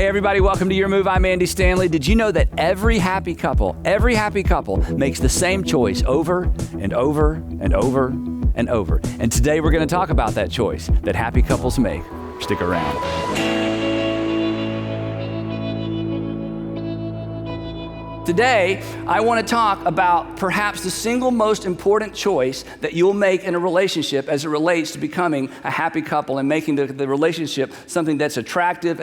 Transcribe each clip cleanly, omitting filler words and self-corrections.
Hey everybody, welcome to Your Move. I'm Andy Stanley. Did you know that every happy couple makes the same choice over and over and over and over? And today we're going to talk about that choice that happy couples make. Stick around. Today, I want to talk about perhaps the single most important choice that you'll make in a relationship as it relates to becoming a happy couple and making the relationship something that's attractive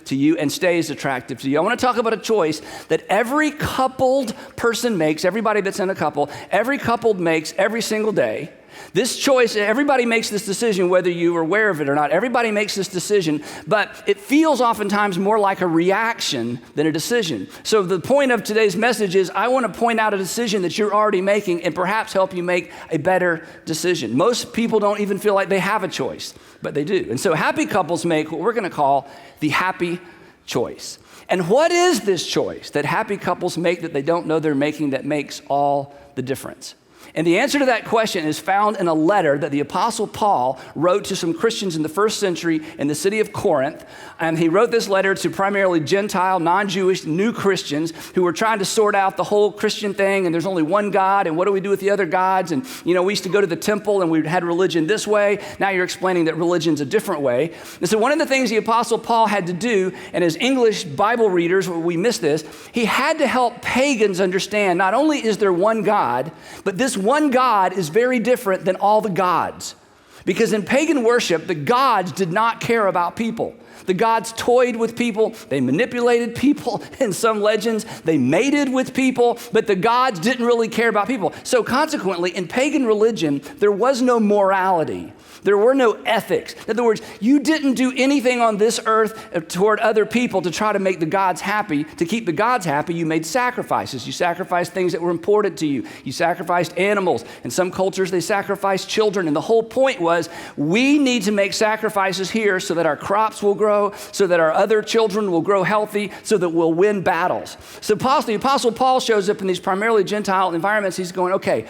to you and stays attractive to you. I want to talk about a choice that every coupled person makes, everybody that's in a couple, every coupled makes every single day. This choice, everybody makes this decision whether you are aware of it or not. Everybody makes this decision, but it feels oftentimes more like a reaction than a decision. So the point of today's message is I want to point out a decision that you're already making and perhaps help you make a better decision. Most people don't even feel like they have a choice, but they do. And so happy couples make what we're going to call the happy choice. And what is this choice that happy couples make that they don't know they're making that makes all the difference? And the answer to that question is found in a letter that the Apostle Paul wrote to some Christians in the first century in the city of Corinth. And he wrote this letter to primarily Gentile, non-Jewish, new Christians who were trying to sort out the whole Christian thing. And there's only one God, and what do we do with the other gods? And, we used to go to the temple and we had religion this way. Now you're explaining that religion's a different way. And so one of the things the Apostle Paul had to do, and as English Bible readers, we miss this, he had to help pagans understand not only is there one God, but this one God is very different than all the gods. Because in pagan worship, the gods did not care about people. The gods toyed with people, they manipulated people. In some legends, they mated with people, but the gods didn't really care about people. So consequently, in pagan religion, there was no morality. There were no ethics. In other words, you didn't do anything on this earth toward other people to try to make the gods happy. To keep the gods happy, you made sacrifices. You sacrificed things that were important to you. You sacrificed animals. In some cultures, they sacrificed children. And the whole point was, we need to make sacrifices here so that our crops will grow, so that our other children will grow healthy, so that we'll win battles. So the Apostle Paul shows up in these primarily Gentile environments. He's going, okay,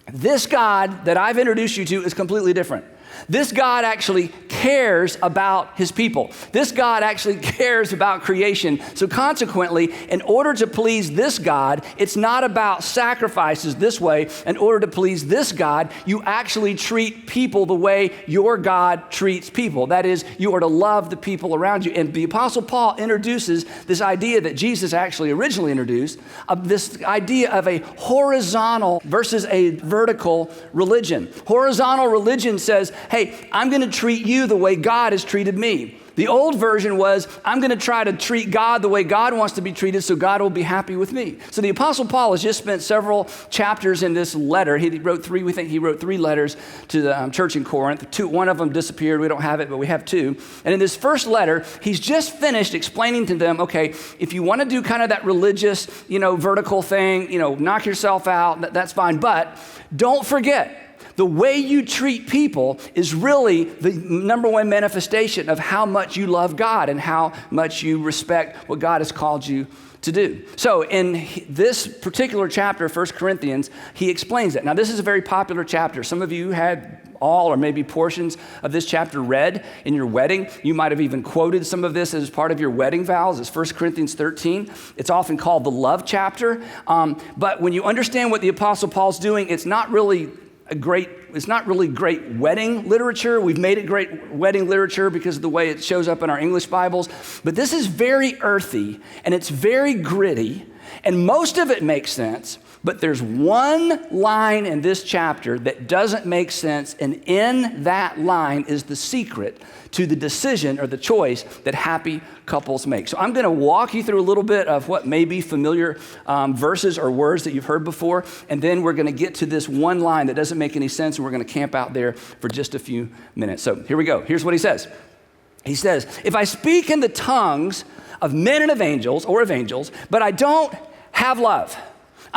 this God that I've introduced you to is completely different. This God actually cares about his people. This God actually cares about creation. So consequently, in order to please this God, it's not about sacrifices this way. In order to please this God, you actually treat people the way your God treats people. That is, you are to love the people around you. And the Apostle Paul introduces this idea that Jesus actually originally introduced, of this idea of a horizontal versus a vertical religion. Horizontal religion says, hey, I'm going to treat you the way God has treated me. The old version was, I'm going to try to treat God the way God wants to be treated so God will be happy with me. So the Apostle Paul has just spent several chapters in this letter. He wrote three letters to the church in Corinth. One of them disappeared. We don't have it, but we have two. And in this first letter, he's just finished explaining to them, okay, if you want to do kind of that religious, vertical thing, knock yourself out, that's fine. But don't forget, the way you treat people is really the number one manifestation of how much you love God and how much you respect what God has called you to do. So in this particular chapter, 1 Corinthians, he explains that. Now, this is a very popular chapter. Some of you had all or maybe portions of this chapter read in your wedding. You might have even quoted some of this as part of your wedding vows. It's 1 Corinthians 13. It's often called the love chapter. But when you understand what the Apostle Paul's doing, it's not really great wedding literature. We've made it great wedding literature because of the way it shows up in our English Bibles. But this is very earthy and it's very gritty, and most of it makes sense. But there's one line in this chapter that doesn't make sense, and in that line is the secret to the decision or the choice that happy couples make. So I'm going to walk you through a little bit of what may be familiar verses or words that you've heard before, and then we're going to get to this one line that doesn't make any sense, and we're going to camp out there for just a few minutes. So here we go. Here's what he says. He says, if I speak in the tongues of men and of angels, but I don't have love,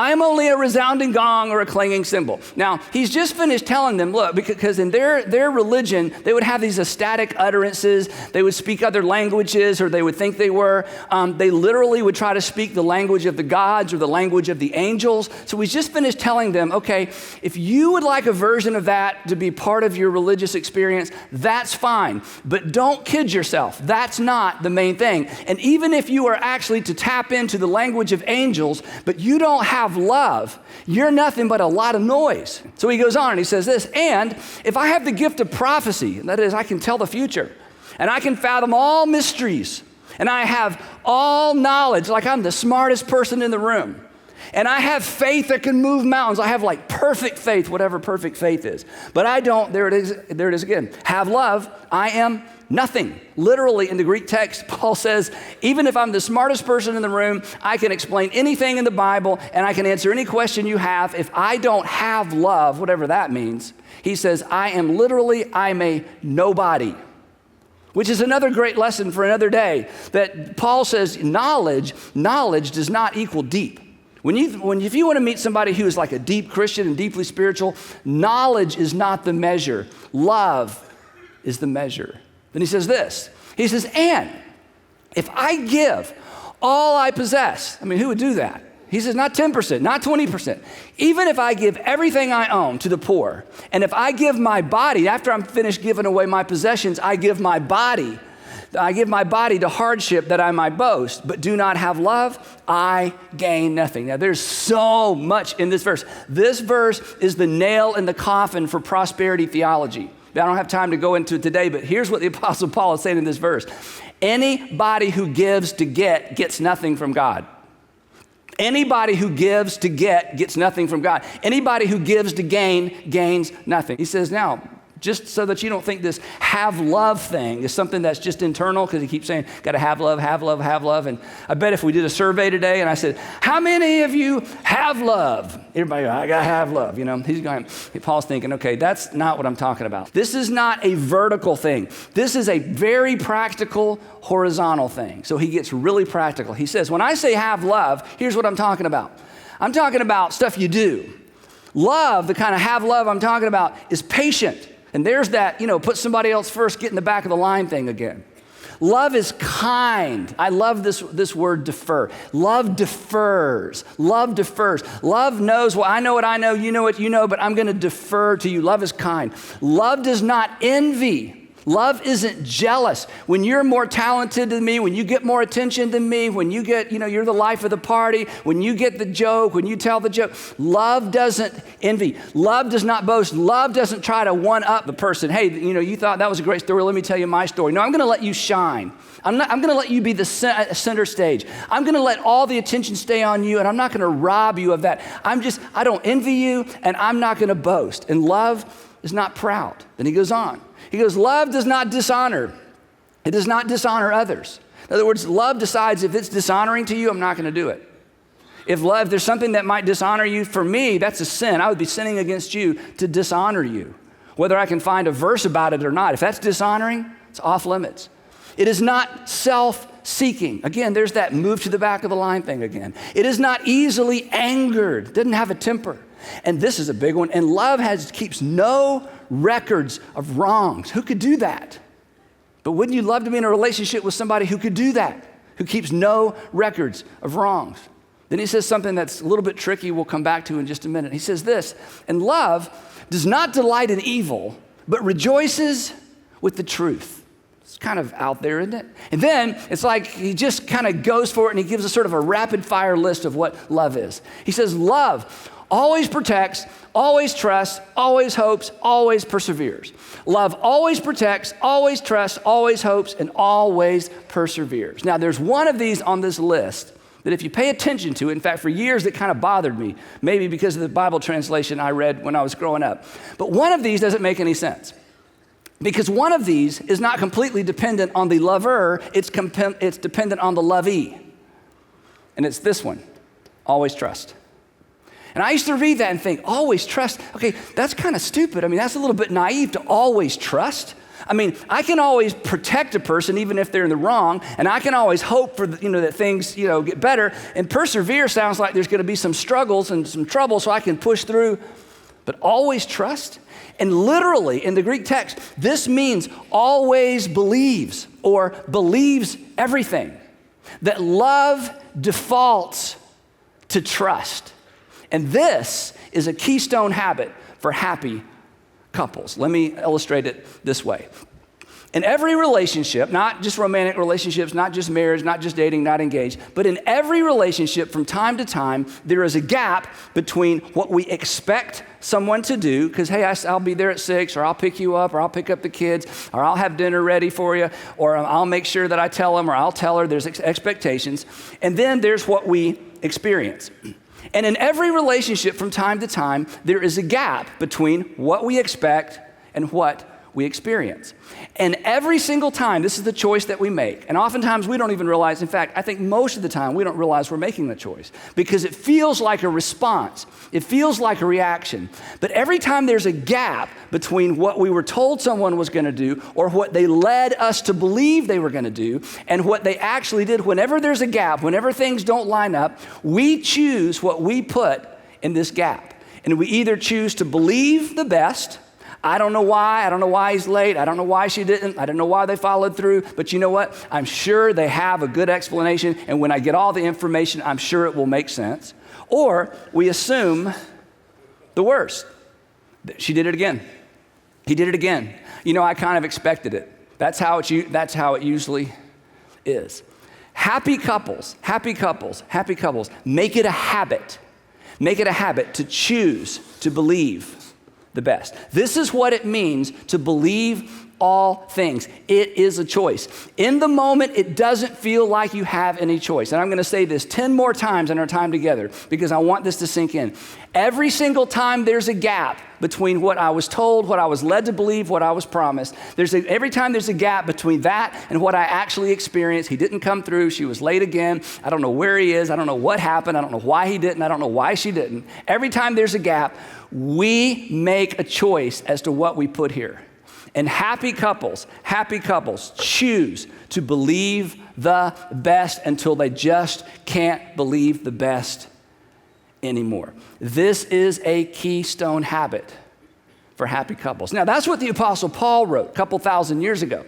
I'm only a resounding gong or a clanging cymbal. Now, he's just finished telling them, look, because in their religion, they would have these ecstatic utterances. They would speak other languages, or they would think they were. They literally would try to speak the language of the gods or the language of the angels. So he's just finished telling them, okay, if you would like a version of that to be part of your religious experience, that's fine. But don't kid yourself. That's not the main thing. And even if you are actually to tap into the language of angels, but you don't have love, you're nothing but a lot of noise. So he goes on and he says this, and if I have the gift of prophecy, that is, I can tell the future, and I can fathom all mysteries, and I have all knowledge, like I'm the smartest person in the room, and I have faith that can move mountains. I have like perfect faith, whatever perfect faith is. But I don't, there it is again, have love, I am nothing. Literally in the Greek text, Paul says, even if I'm the smartest person in the room, I can explain anything in the Bible and I can answer any question you have. If I don't have love, whatever that means, he says, I'm a nobody. Which is another great lesson for another day, that Paul says knowledge does not equal deep. If you want to meet somebody who is like a deep Christian and deeply spiritual, knowledge is not the measure. Love is the measure. Then he says this. He says, and if I give all I possess, I mean, who would do that? He says, not 10%, not 20%. Even if I give everything I own to the poor, and if I give my body, after I'm finished giving away my possessions, I give my body to hardship that I might boast, but do not have love, I gain nothing. Now, there's so much in this verse. This verse is the nail in the coffin for prosperity theology. I don't have time to go into it today, but here's what the Apostle Paul is saying in this verse. Anybody who gives to get gets nothing from God. Anybody who gives to get gets nothing from God. Anybody who gives to gain gains nothing. He says, now, just so that you don't think this have love thing is something that's just internal, because he keeps saying, got to have love, have love, have love. And I bet if we did a survey today and I said, how many of you have love? Everybody, I got to have love. You know, Paul's thinking, okay, that's not what I'm talking about. This is not a vertical thing. This is a very practical, horizontal thing. So he gets really practical. He says, when I say have love, here's what I'm talking about. I'm talking about stuff you do. Love, the kind of have love I'm talking about, is patient. And there's that, put somebody else first, get in the back of the line thing again. Love is kind. I love this word defer. Love defers. Love defers. Love knows, well, I know what I know, you know what you know, but I'm going to defer to you. Love is kind. Love does not envy. Love isn't jealous. When you're more talented than me, when you get more attention than me, when you get, you're the life of the party, when you get the joke, when you tell the joke, love doesn't envy. Love does not boast. Love doesn't try to one-up the person. Hey, you thought that was a great story. Let me tell you my story. No, I'm going to let you shine. I'm going to let you be the center stage. I'm going to let all the attention stay on you, and I'm not going to rob you of that. I don't envy you, and I'm not going to boast. And love is not proud. Then he goes on. He goes, love does not dishonor. It does not dishonor others. In other words, love decides if it's dishonoring to you, I'm not going to do it. If there's something that might dishonor you, for me, that's a sin. I would be sinning against you to dishonor you, whether I can find a verse about it or not. If that's dishonoring, it's off limits. It is not self-seeking. Again, there's that move to the back of the line thing again. It is not easily angered. It doesn't have a temper. And this is a big one. And love keeps no records of wrongs. Who could do that? But wouldn't you love to be in a relationship with somebody who could do that, who keeps no records of wrongs? Then he says something that's a little bit tricky we'll come back to in just a minute. He says this, and love does not delight in evil, but rejoices with the truth. It's kind of out there, isn't it? And then it's like he just kind of goes for it and he gives us sort of a rapid fire list of what love is. He says love always protects, always trusts, always hopes, always perseveres. Love always protects, always trusts, always hopes, and always perseveres. Now, there's one of these on this list that if you pay attention to, in fact, for years it kind of bothered me, maybe because of the Bible translation I read when I was growing up. But one of these doesn't make any sense. Because one of these is not completely dependent on the lover, it's dependent on the lovee. And it's this one, always trust. And I used to read that and think, always trust. Okay, that's kind of stupid. I mean, that's a little bit naive to always trust. I mean, I can always protect a person even if they're in the wrong, and I can always hope for that things get better. And persevere sounds like there's going to be some struggles and some trouble, so I can push through. But always trust. And literally in the Greek text, this means always believes or believes everything. That love defaults to trust. And this is a keystone habit for happy couples. Let me illustrate it this way. In every relationship, not just romantic relationships, not just marriage, not just dating, not engaged, but in every relationship from time to time, there is a gap between what we expect someone to do, because, hey, I'll be there at 6, or I'll pick you up, or I'll pick up the kids, or I'll have dinner ready for you, or I'll make sure that I tell them, or I'll tell her. There's expectations. And then there's what we experience. And in every relationship from time to time, there is a gap between what we expect and what we experience. And every single time, this is the choice that we make. And oftentimes we don't even realize, in fact, I think most of the time we don't realize we're making the choice because it feels like a response. It feels like a reaction. But every time there's a gap between what we were told someone was going to do or what they led us to believe they were going to do and what they actually did, whenever there's a gap, whenever things don't line up, we choose what we put in this gap. And we either choose to believe the best. I don't know why he's late. I don't know why she didn't. I don't know why they followed through. But you know what? I'm sure they have a good explanation. And when I get all the information, I'm sure it will make sense. Or we assume the worst. She did it again. He did it again. I kind of expected it. That's how it usually is. Happy couples, make it a habit. Make it a habit to choose to believe the best. This is what it means to believe all things. It is a choice. In the moment, it doesn't feel like you have any choice. And I'm going to say this 10 more times in our time together because I want this to sink in. Every single time there's a gap between what I was told, what I was led to believe, what I was promised. Every time there's a gap between that and what I actually experienced. He didn't come through. She was late again. I don't know where he is. I don't know what happened. I don't know why he didn't. I don't know why she didn't. Every time there's a gap, we make a choice as to what we put here. And happy couples choose to believe the best until they just can't believe the best anymore. This is a keystone habit for happy couples. Now, that's what the Apostle Paul wrote a couple thousand years ago.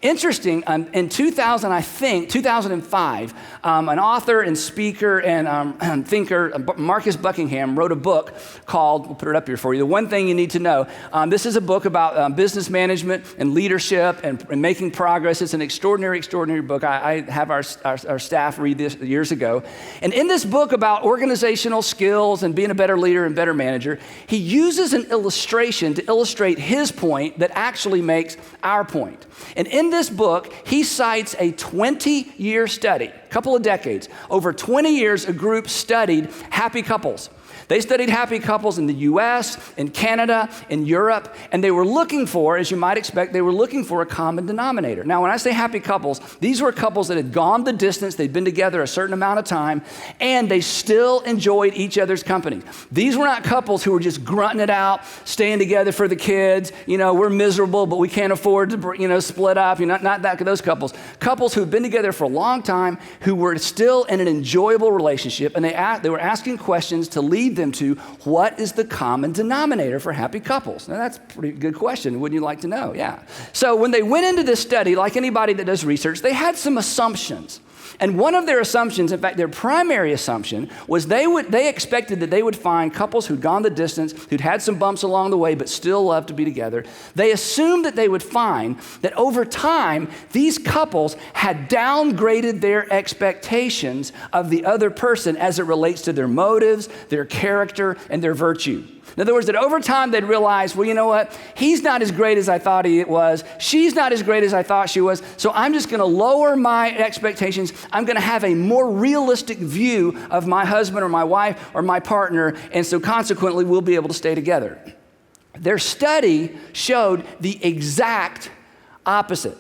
Interesting, in 2005, an author and speaker and thinker, Marcus Buckingham, wrote a book called, we'll put it up here for you, The One Thing You Need to Know. This is a book about business management and leadership and making progress. It's an extraordinary book. I have our staff read this years ago. And in this book about organizational skills and being a better leader and better manager, he uses an illustration to illustrate his point that actually makes our point. And in this book, he cites a 20-year study, a couple of decades. Over 20 years, a group studied happy couples. They studied happy couples in the U.S., in Canada, in Europe, and they were looking for, as you might expect, they were looking for a common denominator. Now, when I say happy couples, these were couples that had gone the distance, they'd been together a certain amount of time, and they still enjoyed each other's company. These were not couples who were just grunting it out, staying together for the kids, we're miserable, but we can't afford to, split up, not those couples. Couples who've been together for a long time, who were still in an enjoyable relationship, and they were asking questions to lead them to what is the common denominator for happy couples. Now, that's a pretty good question. Wouldn't you like to know? Yeah. So when they went into this study, like anybody that does research, they had some assumptions. And one of their assumptions, in fact, their primary assumption, was they expected that they would find couples who'd gone the distance, who'd had some bumps along the way, but still loved to be together. They assumed that they would find that over time, these couples had downgraded their expectations of the other person as it relates to their motives, their character, and their virtue. In other words, that over time they'd realize, well, you know what? He's not as great as I thought he was. She's not as great as I thought she was. So I'm just going to lower my expectations. I'm going to have a more realistic view of my husband or my wife or my partner. And so consequently, we'll be able to stay together. Their study showed the exact opposite.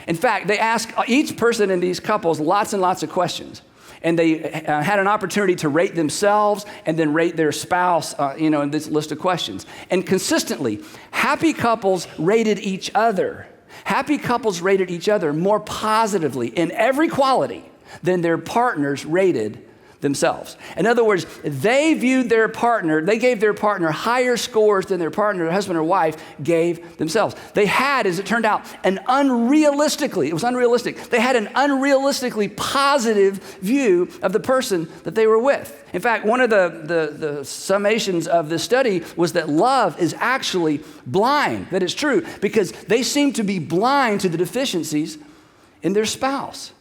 In fact, they asked each person in these couples lots and lots of questions. And they had an opportunity to rate themselves and then rate their spouse, in this list of questions. And consistently, happy couples rated each other. Happy couples rated each other more positively in every quality than their partners rated themselves. In other words, they gave their partner higher scores than their partner, their husband or wife, gave themselves. They had, as it turned out, it was unrealistic. They had an unrealistically positive view of the person that they were with. In fact, one of the summations of this study was that love is actually blind. That is true, because they seem to be blind to the deficiencies in their spouse.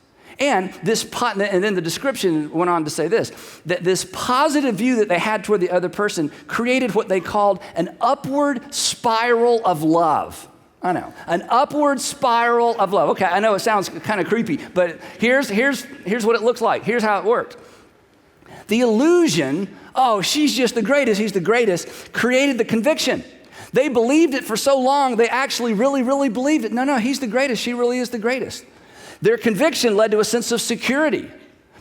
And then the description went on to say this, that this positive view that they had toward the other person created what they called an upward spiral of love. I know, an upward spiral of love. Okay, I know it sounds kind of creepy, but here's what it looks like. Here's how it worked. The illusion, she's just the greatest, he's the greatest, created the conviction. They believed it for so long, they actually really, really believed it. No, he's the greatest, she really is the greatest. Their conviction led to a sense of security.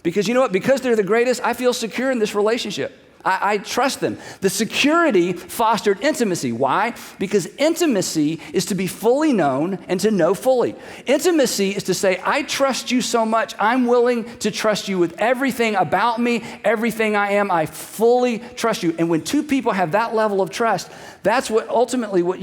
Because you know what? Because they're the greatest, I feel secure in this relationship. I trust them. The security fostered intimacy. Why? Because intimacy is to be fully known and to know fully. Intimacy is to say, I trust you so much, I'm willing to trust you with everything about me, everything I am, I fully trust you. And when two people have that level of trust, that's ultimately what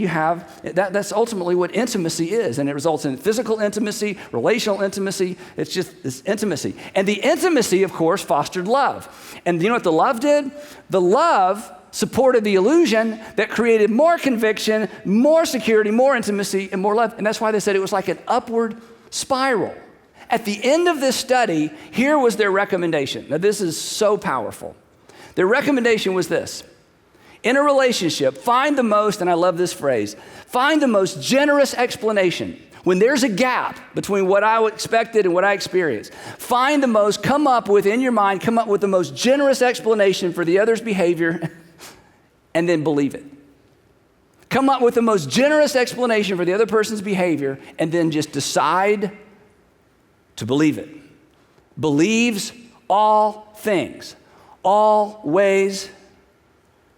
intimacy is. And it results in physical intimacy, relational intimacy. It's intimacy. And the intimacy, of course, fostered love. And you know what the love did? The love supported the illusion that created more conviction, more security, more intimacy, and more love. And that's why they said it was like an upward spiral. At the end of this study, here was their recommendation. Now, this is so powerful. Their recommendation was this. In a relationship, find the most, and I love this phrase, find the most generous explanation. When there's a gap between what I expected and what I experienced, come up with the most generous explanation for the other's behavior and then believe it. Come up with the most generous explanation for the other person's behavior and then just decide to believe it. Believes all things, always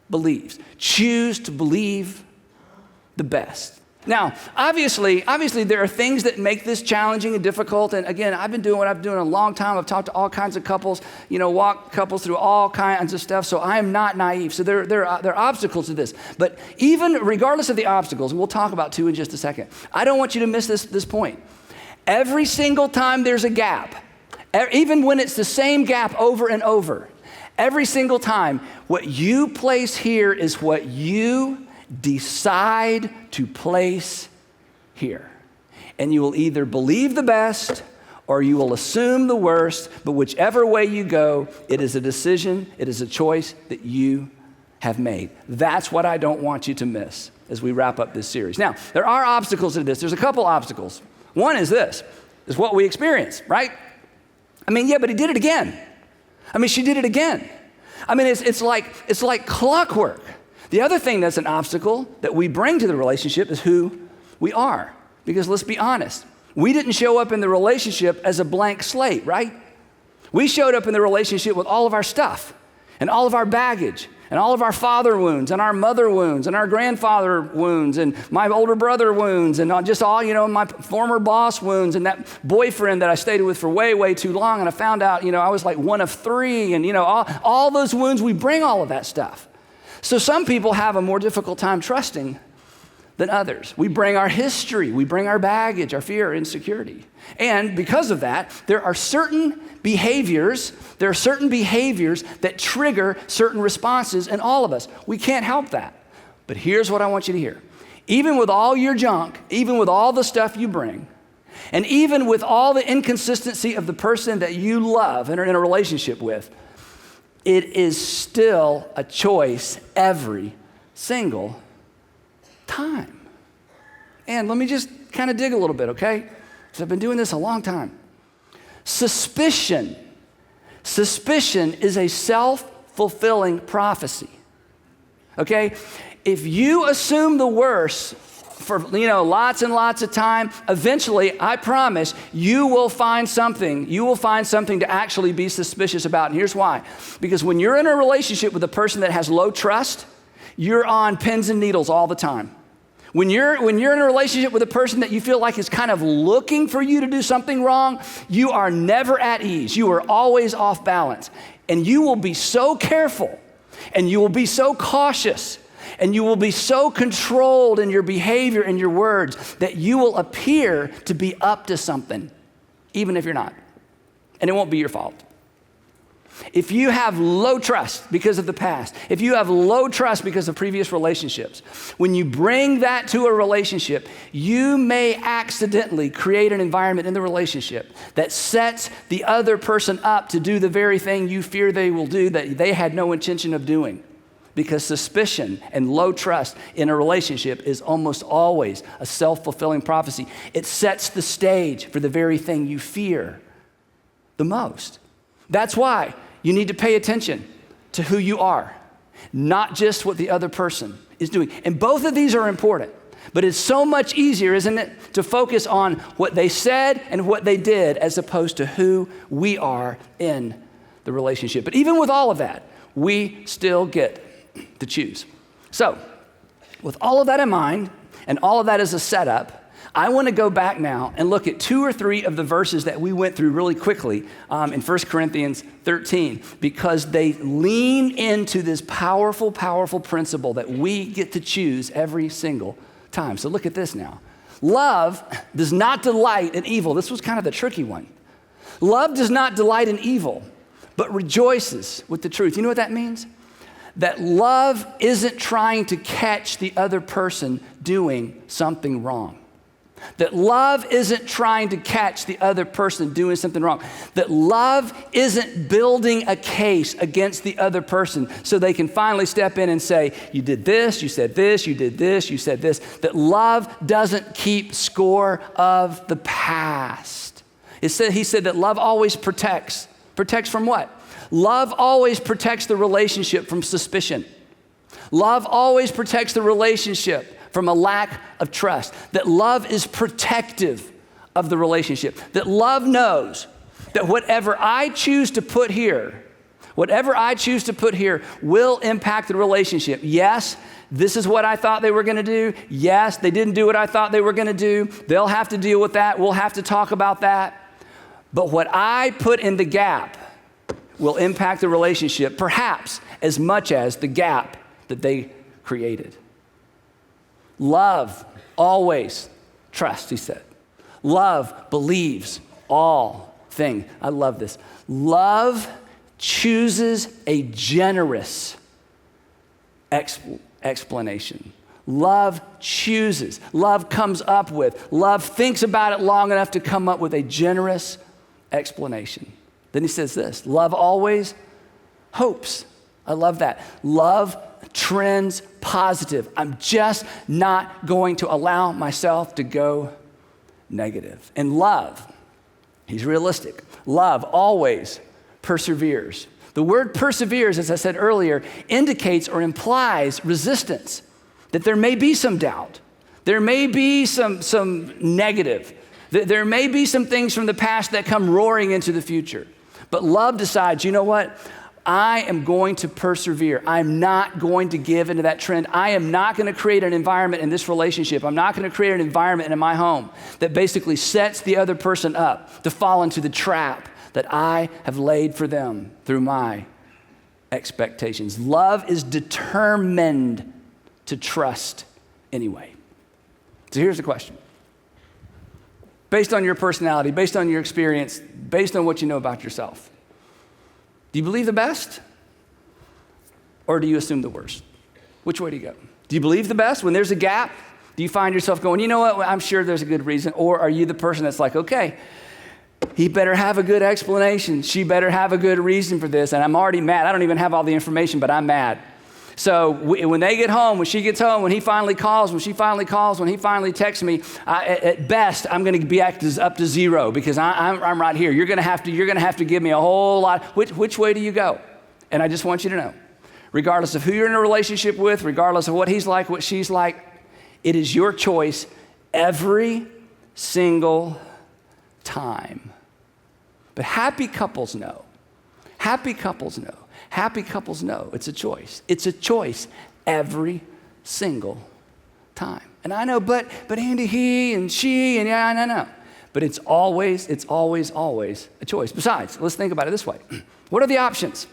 believes. Choose to believe the best. Now, obviously, there are things that make this challenging and difficult. And again, I've been doing what I've been doing a long time. I've talked to all kinds of couples, walk couples through all kinds of stuff. So I am not naive. So there are obstacles to this. But even regardless of the obstacles, and we'll talk about two in just a second, I don't want you to miss this point. Every single time there's a gap, even when it's the same gap over and over, every single time, what you place here is what you decide to place here. And you will either believe the best or you will assume the worst, but whichever way you go, it is a decision, it is a choice that you have made. That's what I don't want you to miss as we wrap up this series. Now, there are obstacles to this. There's a couple obstacles. One is what we experience, right? But he did it again. She did it again. It's like clockwork. The other thing that's an obstacle that we bring to the relationship is who we are. Because let's be honest, we didn't show up in the relationship as a blank slate, right? We showed up in the relationship with all of our stuff and all of our baggage and all of our father wounds and our mother wounds and our grandfather wounds and my older brother wounds and just all, my former boss wounds and that boyfriend that I stayed with for way, way too long. And I found out, I was like one of three and, all those wounds, we bring all of that stuff. So some people have a more difficult time trusting than others. We bring our history, we bring our baggage, our fear, insecurity. And because of that, there are certain behaviors that trigger certain responses in all of us. We can't help that. But here's what I want you to hear. Even with all your junk, even with all the stuff you bring, and even with all the inconsistency of the person that you love and are in a relationship with, it is still a choice every single time. And let me just kind of dig a little bit, okay? Because I've been doing this a long time. Suspicion is a self-fulfilling prophecy, okay? If you assume the worst for lots and lots of time, eventually, I promise, you will find something. You will find something to actually be suspicious about. And here's why. Because when you're in a relationship with a person that has low trust, you're on pins and needles all the time. When you're in a relationship with a person that you feel like is kind of looking for you to do something wrong, you are never at ease. You are always off balance. And you will be so careful, and you will be so cautious, and you will be so controlled in your behavior and your words that you will appear to be up to something, even if you're not. And it won't be your fault. If you have low trust because of the past, if you have low trust because of previous relationships, when you bring that to a relationship, you may accidentally create an environment in the relationship that sets the other person up to do the very thing you fear they will do that they had no intention of doing. Because suspicion and low trust in a relationship is almost always a self-fulfilling prophecy. It sets the stage for the very thing you fear the most. That's why you need to pay attention to who you are, not just what the other person is doing. And both of these are important, but it's so much easier, isn't it, to focus on what they said and what they did as opposed to who we are in the relationship. But even with all of that, we still get to choose. So, with all of that in mind, and all of that as a setup, I want to go back now and look at 2 or 3 of the verses that we went through really quickly in 1 Corinthians 13, because they lean into this powerful, powerful principle that we get to choose every single time. So look at this now. Love does not delight in evil. This was kind of the tricky one. Love does not delight in evil, but rejoices with the truth. You know what that means? That love isn't trying to catch the other person doing something wrong. That love isn't trying to catch the other person doing something wrong. That love isn't building a case against the other person so they can finally step in and say, you did this, you said this, you did this, you said this. That love doesn't keep score of the past. He said that love always protects. Protects from what? Love always protects the relationship from suspicion. Love always protects the relationship from a lack of trust. That love is protective of the relationship. That love knows that whatever I choose to put here will impact the relationship. Yes, this is what I thought they were going to do. Yes, they didn't do what I thought they were going to do. They'll have to deal with that. We'll have to talk about that. But what I put in the gap will impact the relationship perhaps as much as the gap that they created. Love always trusts, he said. Love believes all things. I love this. Love chooses a generous explanation. Love chooses. Love comes up with. Love thinks about it long enough to come up with a generous explanation. Then he says this, love always hopes. I love that. Love trends positive. I'm just not going to allow myself to go negative. And love, he's realistic. Love always perseveres. The word perseveres, as I said earlier, indicates or implies resistance, that there may be some doubt. There may be some negative. There may be some things from the past that come roaring into the future. But love decides, you know what? I am going to persevere. I'm not going to give into that trend. I am not going to create an environment in this relationship. I'm not going to create an environment in my home that basically sets the other person up to fall into the trap that I have laid for them through my expectations. Love is determined to trust anyway. So here's the question. Based on your personality, based on your experience, based on what you know about yourself, do you believe the best or do you assume the worst? Which way do you go? Do you believe the best when there's a gap? Do you find yourself going, you know what, I'm sure there's a good reason? Or are you the person that's like, okay, he better have a good explanation. She better have a good reason for this. And I'm already mad. I don't even have all the information, but I'm mad. So when they get home, when she gets home, when he finally calls, when she finally calls, when he finally texts me, at best, I'm going to be up to zero because I'm right here. You're going to have to give me a whole lot. Which way do you go? And I just want you to know, regardless of who you're in a relationship with, regardless of what he's like, what she's like, It is your choice every single time. But happy couples know. Happy couples know. Happy couples know it's a choice. It's a choice every single time. And I know, but Andy, he and she, and yeah, I know. But it's always a choice. Besides, let's think about it this way. What are the options?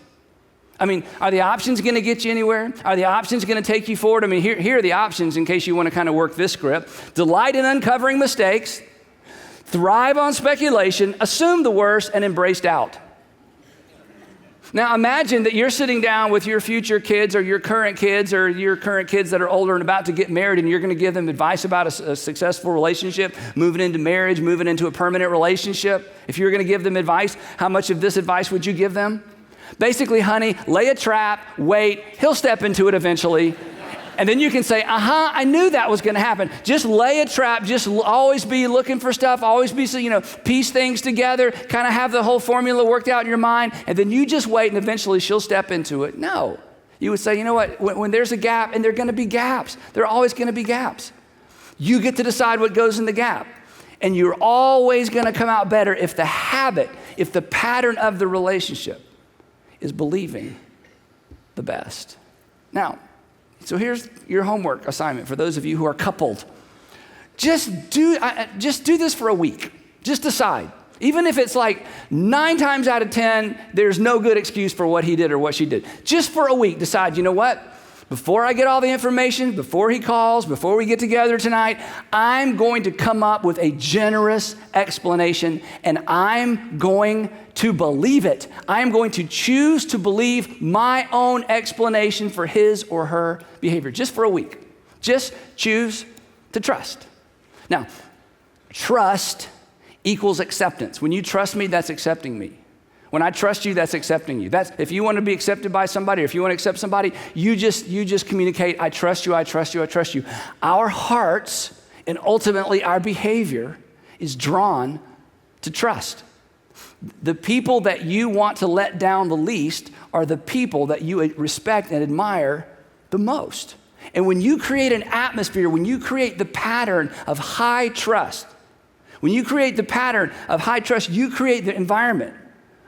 I mean, are the options going to get you anywhere? Are the options going to take you forward? I mean, here are the options in case you want to kind of work this script. Delight in uncovering mistakes, thrive on speculation, assume the worst, and embrace doubt. Now imagine that you're sitting down with your future kids or your current kids that are older and about to get married, and you're going to give them advice about a successful relationship, moving into marriage, moving into a permanent relationship. If you're going to give them advice, how much of this advice would you give them? Basically, honey, lay a trap, wait, he'll step into it eventually. And then you can say, I knew that was going to happen. Just lay a trap, just always be looking for stuff, always be, piece things together, kind of have the whole formula worked out in your mind, and then you just wait and eventually she'll step into it. No. You would say, you know what, when there's a gap, and there are going to be gaps, there are always going to be gaps. You get to decide what goes in the gap. And you're always going to come out better if the habit, if the pattern of the relationship is believing the best. Now, so here's your homework assignment for those of you who are coupled. Just do this for a week. Just decide. Even if it's like 9 times out of 10, there's no good excuse for what he did or what she did. Just for a week, decide, you know what? Before I get all the information, before he calls, before we get together tonight, I'm going to come up with a generous explanation, and I'm going to believe it. I'm going to choose to believe my own explanation for his or her behavior, just for a week. Just choose to trust. Now, trust equals acceptance. When you trust me, that's accepting me. When I trust you, that's accepting you. That's if you want to be accepted by somebody, or if you want to accept somebody, you just communicate, I trust you, I trust you, I trust you. Our hearts and ultimately our behavior is drawn to trust. The people that you want to let down the least are the people that you respect and admire the most. And when you create an atmosphere, when you create the pattern of high trust, when you create the pattern of high trust, you create the environment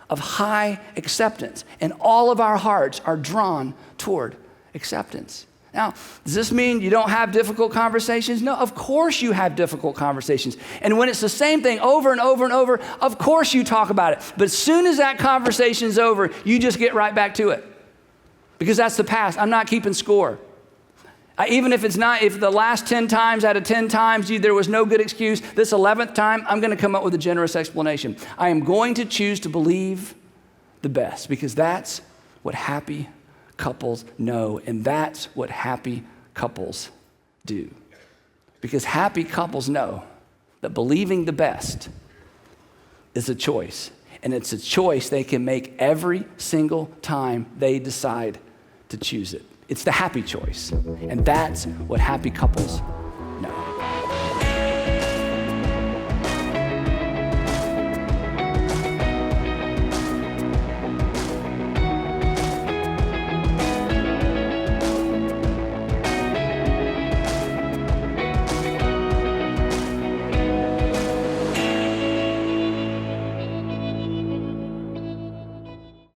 of high acceptance. And all of our hearts are drawn toward acceptance. Now, does this mean you don't have difficult conversations? No, of course you have difficult conversations. And when it's the same thing over and over and over, of course you talk about it. But as soon as that conversation's over, you just get right back to it. Because that's the past. I'm not keeping score. Even if the last 10 times out of 10 times there was no good excuse, this 11th time, I'm going to come up with a generous explanation. I am going to choose to believe the best, because that's what happy couples know, and that's what happy couples do. Because happy couples know that believing the best is a choice, and it's a choice they can make every single time they decide to choose it. It's the happy choice, and that's what happy couples